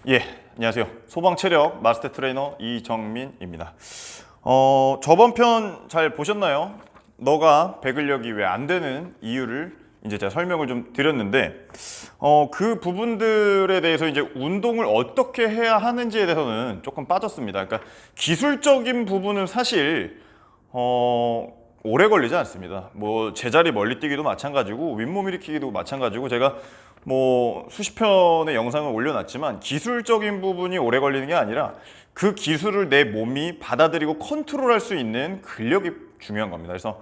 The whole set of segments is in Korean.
예, 안녕하세요. 소방체력 마스터 트레이너 이정민입니다. 저번 편 잘 보셨나요? 너가 배근력이 왜 안 되는 이유를 이제 제가 설명을 좀 드렸는데, 그 부분들에 대해서 이제 운동을 어떻게 해야 하는지에 대해서는 조금 빠졌습니다. 그러니까 기술적인 부분은 사실 오래 걸리지 않습니다. 뭐 제자리 멀리 뛰기도 마찬가지고 윗몸 일으키기도 마찬가지고, 제가 뭐 수십 편의 영상을 올려놨지만 기술적인 부분이 오래 걸리는 게 아니라 그 기술을 내 몸이 받아들이고 컨트롤할 수 있는 근력이 중요한 겁니다. 그래서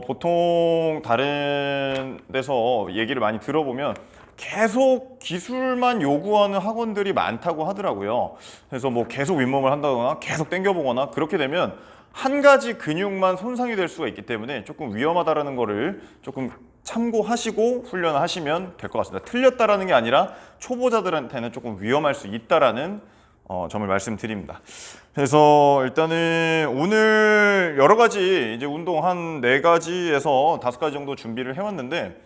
보통 다른 데서 얘기를 많이 들어보면 계속 기술만 요구하는 학원들이 많다고 하더라고요. 그래서 뭐 계속 윗몸을 한다거나 계속 당겨보거나 그렇게 되면 한 가지 근육만 손상이 될 수가 있기 때문에 조금 위험하다라는 거를 조금 참고하시고 훈련을 하시면 될 것 같습니다. 틀렸다라는 게 아니라 초보자들한테는 조금 위험할 수 있다라는 점을 말씀드립니다. 그래서 일단은 오늘 여러 가지 이제 운동 한 4가지에서 5가지 정도 준비를 해왔는데,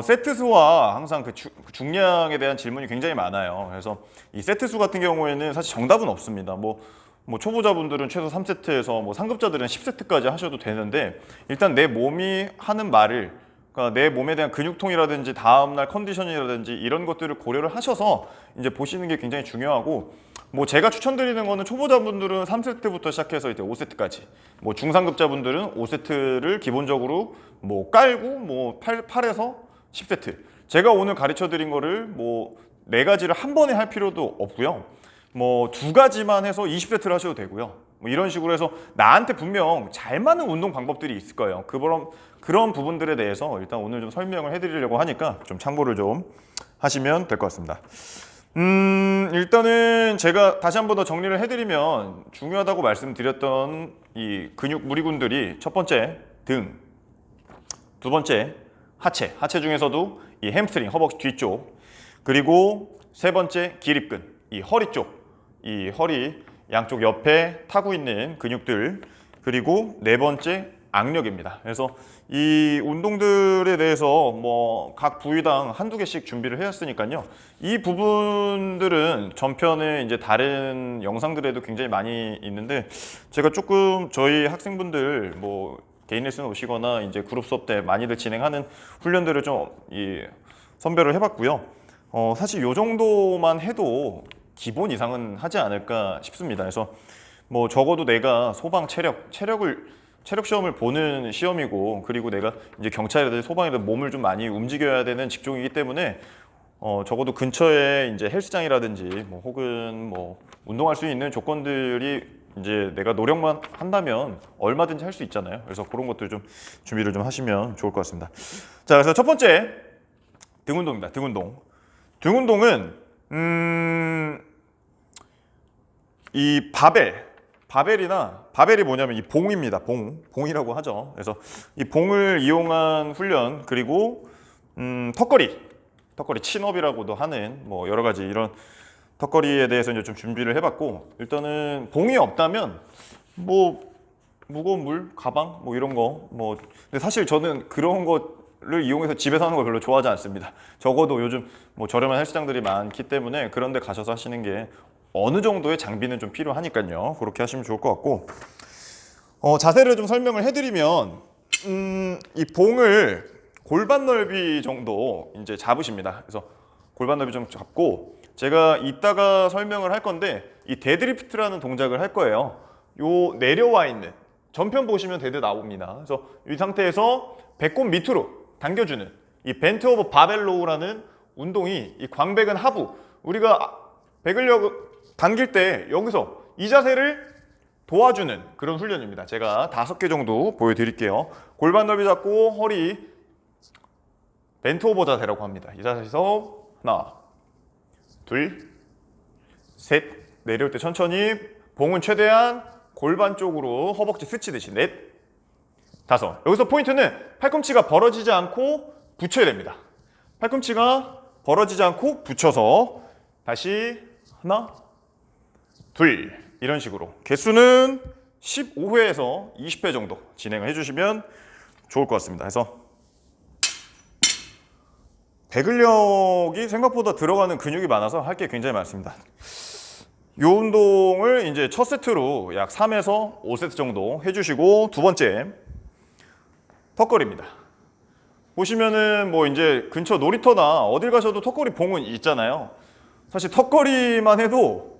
세트 수와 항상 그 중량에 대한 질문이 굉장히 많아요. 그래서 이 세트 수 같은 경우에는 사실 정답은 없습니다. 뭐 초보자분들은 최소 3세트에서 뭐 상급자들은 10세트까지 하셔도 되는데, 일단 내 몸이 하는 말을, 그러니까 내 몸에 대한 근육통이라든지 다음날 컨디션이라든지 이런 것들을 고려를 하셔서 이제 보시는 게 굉장히 중요하고, 뭐 제가 추천드리는 거는 초보자분들은 3세트부터 시작해서 이제 5세트까지, 뭐 중상급자분들은 5세트를 기본적으로 뭐 깔고 뭐 8에서 10세트. 제가 오늘 가르쳐 드린 거를 뭐 4가지를 한 번에 할 필요도 없고요. 뭐 2가지만 해서 20세트를 하셔도 되고요. 뭐 이런 식으로 해서 나한테 분명 잘 맞는 운동 방법들이 있을 거예요. 그런 부분들에 대해서 일단 오늘 좀 설명을 해드리려고 하니까 좀 참고를 좀 하시면 될 것 같습니다. 일단은 제가 다시 한 번 더 정리를 해드리면, 중요하다고 말씀드렸던 이 근육 무리군들이 첫 번째 등, 두 번째 하체 중에서도 이 햄스트링, 허벅지 뒤쪽, 그리고 세 번째 기립근, 이 허리 쪽, 이 허리 양쪽 옆에 타고 있는 근육들, 그리고 네 번째 악력입니다. 그래서 이 운동들에 대해서 뭐 각 부위당 한두 개씩 준비를 해왔으니까요. 이 부분들은 전편에 이제 다른 영상들에도 굉장히 많이 있는데, 제가 조금 저희 학생분들 뭐 개인 레슨 오시거나 이제 그룹 수업 때 많이들 진행하는 훈련들을 좀 선별을 해봤고요. 사실 요 정도만 해도 기본 이상은 하지 않을까 싶습니다. 그래서 뭐 적어도 내가 소방 체력 시험을 보는 시험이고, 그리고 내가 이제 경찰이라든지 소방이라든지 몸을 좀 많이 움직여야 되는 직종이기 때문에 적어도 근처에 이제 헬스장이라든지 뭐 혹은 뭐 운동할 수 있는 조건들이 이제 내가 노력만 한다면 얼마든지 할 수 있잖아요. 그래서 그런 것들 좀 준비를 좀 하시면 좋을 것 같습니다. 자, 그래서 첫 번째 등 운동입니다. 등 운동은 이 바벨이 뭐냐면 이 봉입니다. 봉이라고 하죠. 그래서 이 봉을 이용한 훈련, 그리고 턱걸이 친업이라고도 하는 뭐 여러 가지 이런 턱걸이에 대해서 이제 좀 준비를 해봤고, 일단은 봉이 없다면 뭐 무거운 물, 가방 뭐 이런 거 뭐, 근데 사실 저는 그런 거를 이용해서 집에서 하는 걸 별로 좋아하지 않습니다. 적어도 요즘 뭐 저렴한 헬스장들이 많기 때문에 그런 데 가셔서 하시는 게 어느 정도의 장비는 좀 필요하니까요. 그렇게 하시면 좋을 것 같고, 자세를 좀 설명을 해드리면, 이 봉을 골반 넓이 정도 이제 잡으십니다. 그래서 골반 넓이 좀 잡고, 제가 이따가 설명을 할 건데 이 데드리프트라는 동작을 할 거예요. 요 내려와 있는, 전편 보시면 데드 나옵니다. 그래서 이 상태에서 배꼽 밑으로 당겨주는 이 벤트 오버 바벨로우라는 운동이, 이 광배근 하부, 우리가 배근력 당길 때 여기서 이 자세를 도와주는 그런 훈련입니다. 제가 5개 정도 보여드릴게요. 골반 넓이 잡고 허리 벤트 오버 자세라고 합니다. 이 자세에서 하나, 둘, 셋, 내려올 때 천천히 봉은 최대한 골반 쪽으로 허벅지 스치듯이, 넷, 다섯. 여기서 포인트는 팔꿈치가 벌어지지 않고 붙여야 됩니다. 팔꿈치가 벌어지지 않고 붙여서 다시 하나, 둘, 이런 식으로 개수는 15회에서 20회 정도 진행을 해주시면 좋을 것 같습니다. 그래서 배근력이 생각보다 들어가는 근육이 많아서 할 게 굉장히 많습니다. 이 운동을 이제 첫 세트로 약 3에서 5세트 정도 해주시고, 두 번째 턱걸이입니다. 보시면은 뭐 이제 근처 놀이터나 어딜 가셔도 턱걸이 봉은 있잖아요. 사실 턱걸이만 해도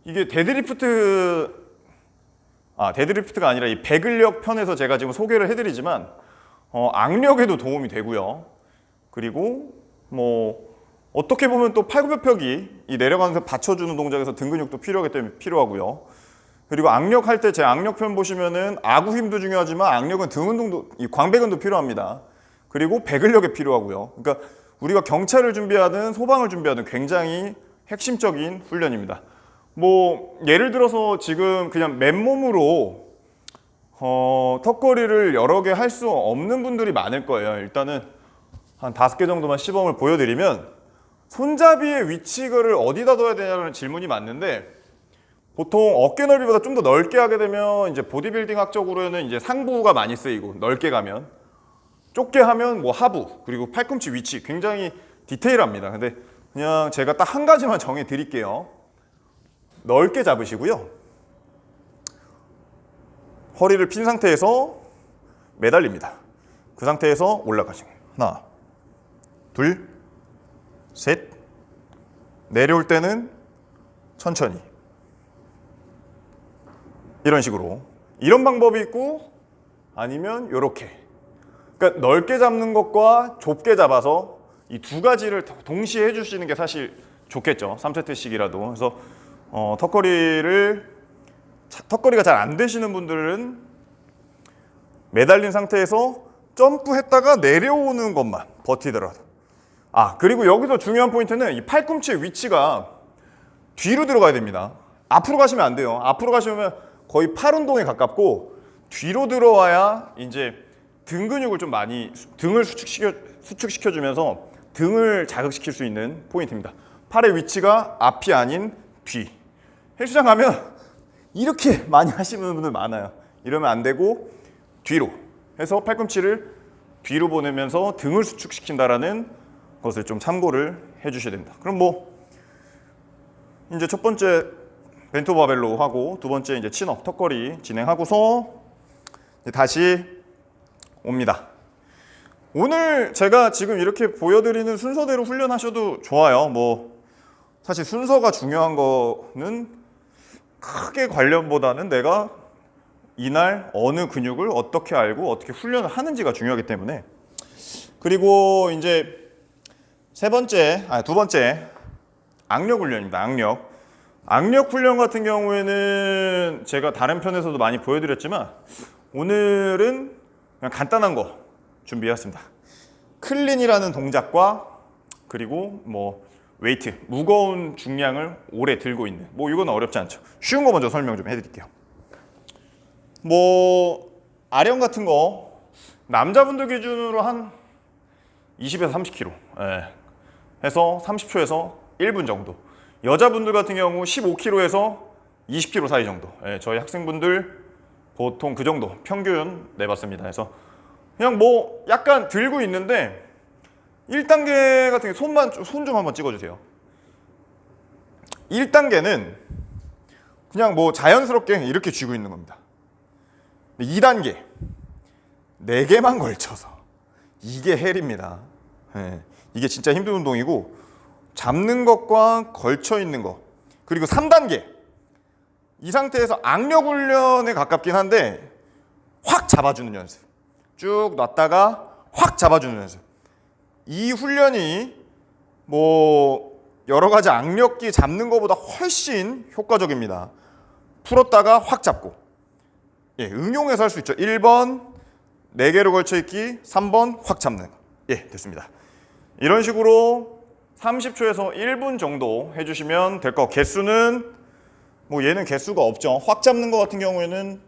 이게 데드리프트가 아니라 이 배근력 편에서 제가 지금 소개를 해드리지만 악력에도 도움이 되고요. 그리고 뭐 어떻게 보면 또 팔굽혀펴기 이 내려가면서 받쳐주는 동작에서 등 근육도 필요하기 때문에 필요하고요. 그리고 악력 할 때 제 악력편 보시면은 아구 힘도 중요하지만 악력은 등 운동도, 이 광배근도 필요합니다. 그리고 배근력이 필요하고요. 그러니까 우리가 경찰을 준비하든 소방을 준비하든 굉장히 핵심적인 훈련입니다. 뭐 예를 들어서 지금 그냥 맨몸으로 턱걸이를 여러 개 할 수 없는 분들이 많을 거예요. 일단은 한 5개 정도만 시범을 보여드리면, 손잡이의 위치를 어디다 둬야 되냐는 질문이 맞는데, 보통 어깨 넓이보다 좀 더 넓게 하게 되면 이제 보디빌딩 학적으로는 이제 상부가 많이 쓰이고, 넓게 가면, 좁게 하면 뭐 하부, 그리고 팔꿈치 위치 굉장히 디테일합니다. 근데 그냥 제가 딱 한 가지만 정해 드릴게요. 넓게 잡으시고요. 허리를 핀 상태에서 매달립니다. 그 상태에서 올라가시고, 하나, 둘, 셋. 내려올 때는 천천히. 이런 식으로. 이런 방법이 있고, 아니면 이렇게. 그러니까 넓게 잡는 것과 좁게 잡아서 이 두 가지를 동시에 해주시는 게 사실 좋겠죠. 3세트씩이라도. 그래서 턱걸이가 잘 안 되시는 분들은 매달린 상태에서 점프했다가 내려오는 것만 버티더라도. 그리고 여기서 중요한 포인트는 이 팔꿈치의 위치가 뒤로 들어가야 됩니다. 앞으로 가시면 안 돼요. 앞으로 가시면 거의 팔 운동에 가깝고, 뒤로 들어와야 이제 등 근육을 좀 많이, 등을 수축시켜주면서 등을 자극시킬 수 있는 포인트입니다. 팔의 위치가 앞이 아닌 뒤. 헬스장 가면 이렇게 많이 하시는 분들 많아요. 이러면 안 되고 뒤로 해서 팔꿈치를 뒤로 보내면서 등을 수축시킨다라는 것을 좀 참고를 해주셔야 됩니다. 그럼 뭐 이제 첫 번째 벤토 바벨로 하고, 두 번째 이제 친업 턱걸이 진행하고서 이제 다시 옵니다. 오늘 제가 지금 이렇게 보여드리는 순서대로 훈련하셔도 좋아요. 뭐 사실 순서가 중요한 거는 크게 관련보다는 내가 이날 어느 근육을 어떻게 알고 어떻게 훈련을 하는지가 중요하기 때문에. 그리고 이제 두 번째 악력 훈련입니다. 악력 훈련 같은 경우에는 제가 다른 편에서도 많이 보여드렸지만, 오늘은 그냥 간단한 거 준비했습니다. 클린이라는 동작과, 그리고 뭐 웨이트, 무거운 중량을 오래 들고 있는, 뭐 이건 어렵지 않죠. 쉬운 거 먼저 설명 좀 해드릴게요. 뭐 아령 같은 거 남자분들 기준으로 한 20에서 30kg 해서 30초에서 1분 정도, 여자분들 같은 경우 15kg에서 20kg 사이 정도, 저희 학생분들 보통 그 정도 평균 내봤습니다. 그래서 그냥 뭐 약간 들고 있는데, 1단계 같은 게 손 좀 한번 찍어주세요. 1단계는 그냥 뭐 자연스럽게 이렇게 쥐고 있는 겁니다. 2단계 4개만 걸쳐서, 이게 헬입니다. 이게 진짜 힘든 운동이고, 잡는 것과 걸쳐 있는 것. 그리고 3단계, 이 상태에서 악력 훈련에 가깝긴 한데 확 잡아주는 연습. 쭉 놨다가 확 잡아주는 연습. 이 훈련이 뭐 여러 가지 악력기 잡는 것보다 훨씬 효과적입니다. 풀었다가 확 잡고, 응용해서 할 수 있죠. 1번 4개로 걸쳐 있기, 3번 확 잡는. 됐습니다. 이런 식으로 30초에서 1분 정도 해주시면 될 거. 개수는 뭐 얘는 개수가 없죠. 확 잡는 거 같은 경우에는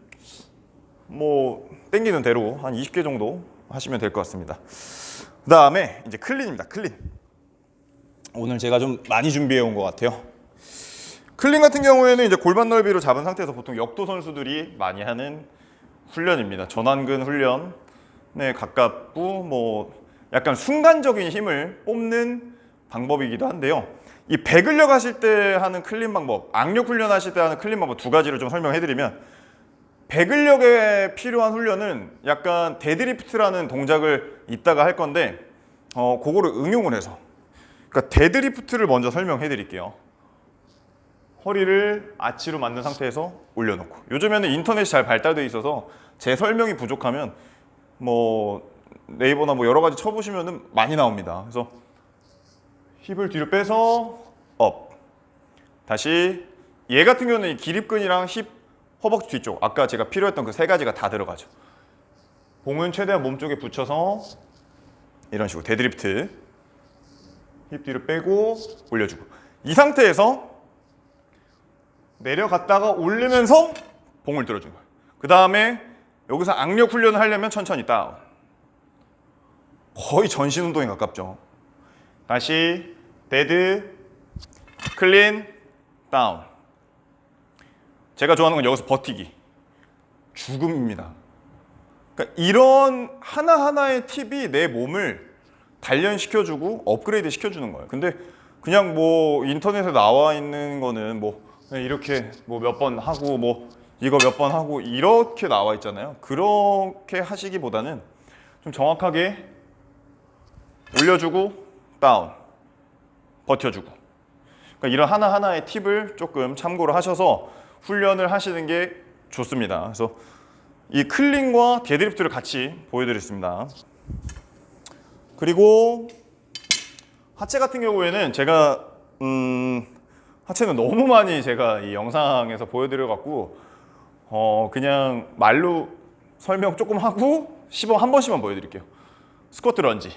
뭐 땡기는 대로 한 20개 정도 하시면 될 것 같습니다. 그 다음에 이제 클린입니다. 클린. 오늘 제가 좀 많이 준비해 온 것 같아요. 클린 같은 경우에는 이제 골반 넓이로 잡은 상태에서 보통 역도 선수들이 많이 하는 훈련입니다. 전완근 훈련에 가깝고, 뭐 약간 순간적인 힘을 뽑는 방법이기도 한데요. 이 배근력 하실 때 하는 클린 방법, 악력 훈련 하실 때 하는 클린 방법 두 가지를 좀 설명해 드리면, 배근력에 필요한 훈련은 약간 데드리프트라는 동작을 이따가 할 건데 그거를 응용을 해서, 그러니까 데드리프트를 먼저 설명해 드릴게요. 허리를 아치로 만든 상태에서 올려놓고, 요즘에는 인터넷이 잘 발달되어 있어서 제 설명이 부족하면 뭐 네이버나 뭐 여러 가지 쳐보시면은 많이 나옵니다. 그래서 힙을 뒤로 빼서 업, 다시 얘 같은 경우는 이 기립근이랑 힙, 허벅지 뒤쪽, 아까 제가 필요했던 그 세 가지가 다 들어가죠. 공은 최대한 몸쪽에 붙여서 이런 식으로 데드리프트, 힙 뒤로 빼고 올려주고, 이 상태에서 내려갔다가 올리면서 봉을 들어주는 거예요. 그 다음에 여기서 악력 훈련을 하려면 천천히 다운, 거의 전신 운동에 가깝죠. 다시 데드, 클린, 다운. 제가 좋아하는 건 여기서 버티기, 죽음입니다. 그러니까 이런 하나하나의 팁이 내 몸을 단련시켜주고 업그레이드 시켜주는 거예요. 근데 그냥 뭐 인터넷에 나와 있는 거는 뭐 이렇게 뭐 몇 번 하고 뭐 이거 몇 번 하고 이렇게 나와 있잖아요. 그렇게 하시기보다는 좀 정확하게 올려주고 다운, 버텨주고, 그러니까 이런 하나하나의 팁을 조금 참고를 하셔서 훈련을 하시는 게 좋습니다. 그래서 이 클린과 데드리프트를 같이 보여드렸습니다. 그리고 하체 같은 경우에는 제가 하체는 너무 많이 제가 이 영상에서 보여드려갖고 그냥 말로 설명 조금 하고 시범 한 번씩만 보여드릴게요. 스쿼트 런지,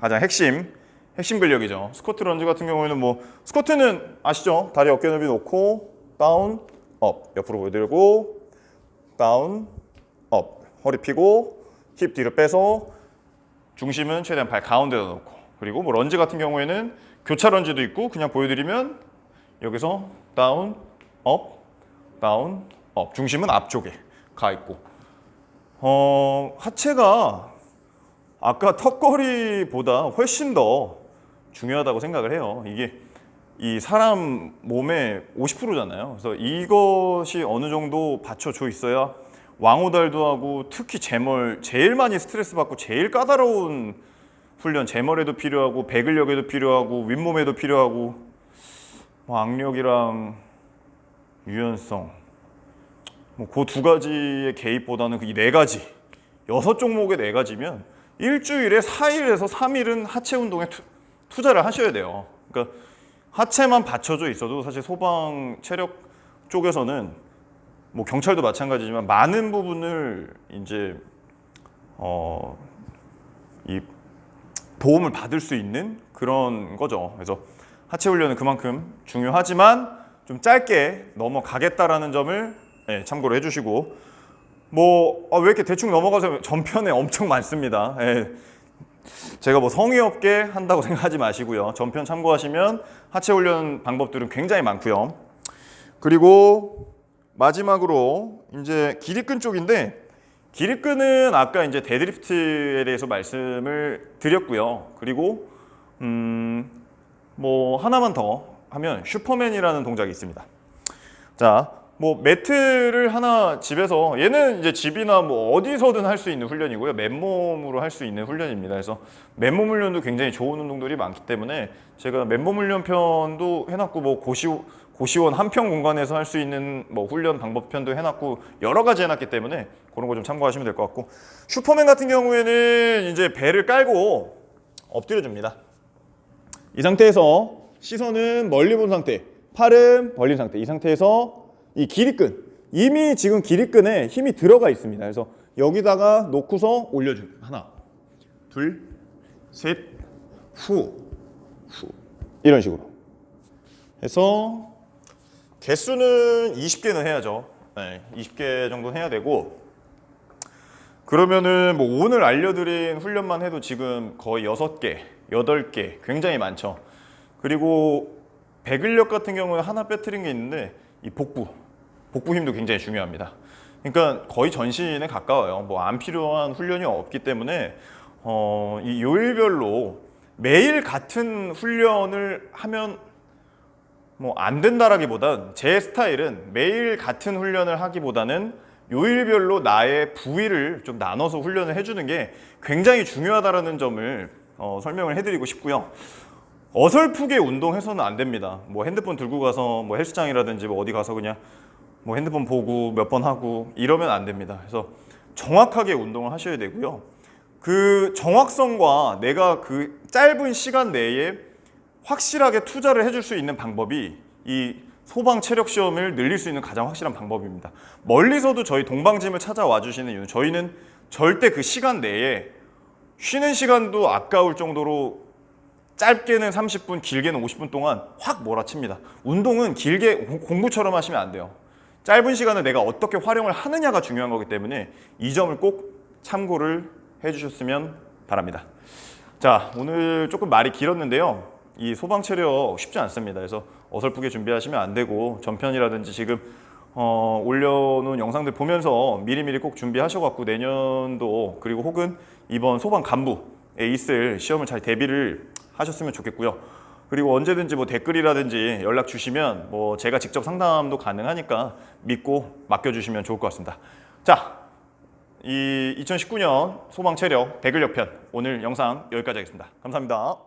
가장 핵심 근력이죠. 스쿼트 런지 같은 경우에는 뭐 스쿼트는 아시죠? 다리 어깨 넓이 놓고 다운, 업, 옆으로 보여드리고 다운, 업, 허리 펴고 힙 뒤로 빼서 중심은 최대한 발 가운데다 놓고, 그리고 뭐 런지 같은 경우에는 교차 런지도 있고 그냥 보여드리면 여기서 다운, 업, 다운, 업, 중심은 앞쪽에 가 있고, 하체가 아까 턱걸이보다 훨씬 더 중요하다고 생각을 해요. 이게 이 사람 몸의 50%잖아요. 그래서 이것이 어느 정도 받쳐져 있어야 왕호달도 하고, 특히 제멀 제일 많이 스트레스 받고 제일 까다로운 훈련, 제멀에도 필요하고 배근력에도 필요하고 윗몸에도 필요하고, 뭐 악력이랑 유연성, 뭐 그 두 가지의 개입보다는 이 네 가지, 6종목의 네 가지면 일주일에 4일에서 3일은 하체 운동에 투자를 하셔야 돼요. 그러니까 하체만 받쳐져 있어도 사실 소방 체력 쪽에서는 뭐 경찰도 마찬가지지만 많은 부분을 이제 이 도움을 받을 수 있는 그런 거죠. 그래서 하체 훈련은 그만큼 중요하지만 좀 짧게 넘어가겠다라는 점을 참고로 해주시고, 뭐 왜 이렇게 대충 넘어가서 전편에 엄청 많습니다. 제가 뭐 성의 없게 한다고 생각하지 마시고요. 전편 참고하시면 하체 훈련 방법들은 굉장히 많고요. 그리고 마지막으로 이제 기립근 쪽인데, 기립근은 아까 이제 데드리프트에 대해서 말씀을 드렸고요. 그리고 뭐 하나만 더 하면 슈퍼맨이라는 동작이 있습니다. 자, 뭐 매트를 하나 집에서, 얘는 이제 집이나 뭐 어디서든 할 수 있는 훈련이고요. 맨몸으로 할 수 있는 훈련입니다. 그래서 맨몸 훈련도 굉장히 좋은 운동들이 많기 때문에 제가 맨몸 훈련 편도 해놨고, 뭐 고시원 한평 공간에서 할 수 있는 뭐 훈련 방법 편도 해놨고, 여러 가지 해놨기 때문에 그런 거 좀 참고하시면 될 것 같고, 슈퍼맨 같은 경우에는 이제 배를 깔고 엎드려 줍니다. 이 상태에서 시선은 멀리 본 상태, 팔은 벌린 상태, 이 상태에서 이 기립근, 이미 지금 기립근에 힘이 들어가 있습니다. 그래서 여기다가 놓고서 올려줍니다. 하나, 둘, 셋, 후, 이런 식으로 해서 개수는 20개는 해야죠. 20개 정도는 해야 되고, 그러면은 뭐 오늘 알려드린 훈련만 해도 지금 거의 6개, 8개 굉장히 많죠. 그리고 배근력 같은 경우는 하나 빼뜨린 게 있는데, 이 복부 힘도 굉장히 중요합니다. 그러니까 거의 전신에 가까워요. 뭐 안 필요한 훈련이 없기 때문에 이 요일별로 매일 같은 훈련을 하면 뭐 안 된다라기보단 제 스타일은 매일 같은 훈련을 하기보다는 요일별로 나의 부위를 좀 나눠서 훈련을 해주는 게 굉장히 중요하다는 점을 설명을 해드리고 싶고요. 어설프게 운동해서는 안 됩니다. 뭐 핸드폰 들고 가서 뭐 헬스장이라든지 뭐 어디 가서 그냥 뭐 핸드폰 보고 몇 번 하고 이러면 안 됩니다. 그래서 정확하게 운동을 하셔야 되고요. 그 정확성과 내가 그 짧은 시간 내에 확실하게 투자를 해줄 수 있는 방법이 이 소방 체력 시험을 늘릴 수 있는 가장 확실한 방법입니다. 멀리서도 저희 동방짐을 찾아와 주시는 이유는 저희는 절대 그 시간 내에 쉬는 시간도 아까울 정도로 짧게는 30분, 길게는 50분 동안 확 몰아칩니다. 운동은 길게 공부처럼 하시면 안 돼요. 짧은 시간을 내가 어떻게 활용을 하느냐가 중요한 거기 때문에 이 점을 꼭 참고를 해주셨으면 바랍니다. 자, 오늘 조금 말이 길었는데요. 이 소방 체력 쉽지 않습니다. 그래서 어설프게 준비하시면 안 되고 전편이라든지 지금 올려놓은 영상들 보면서 미리미리 꼭 준비하셔갖고 내년도 그리고 혹은 이번 소방 간부에 있을 시험을 잘 대비를 하셨으면 좋겠고요. 그리고 언제든지 뭐 댓글이라든지 연락 주시면 뭐 제가 직접 상담도 가능하니까 믿고 맡겨주시면 좋을 것 같습니다. 자, 이 2019년 소방 체력 배근력 편 오늘 영상 여기까지 하겠습니다. 감사합니다.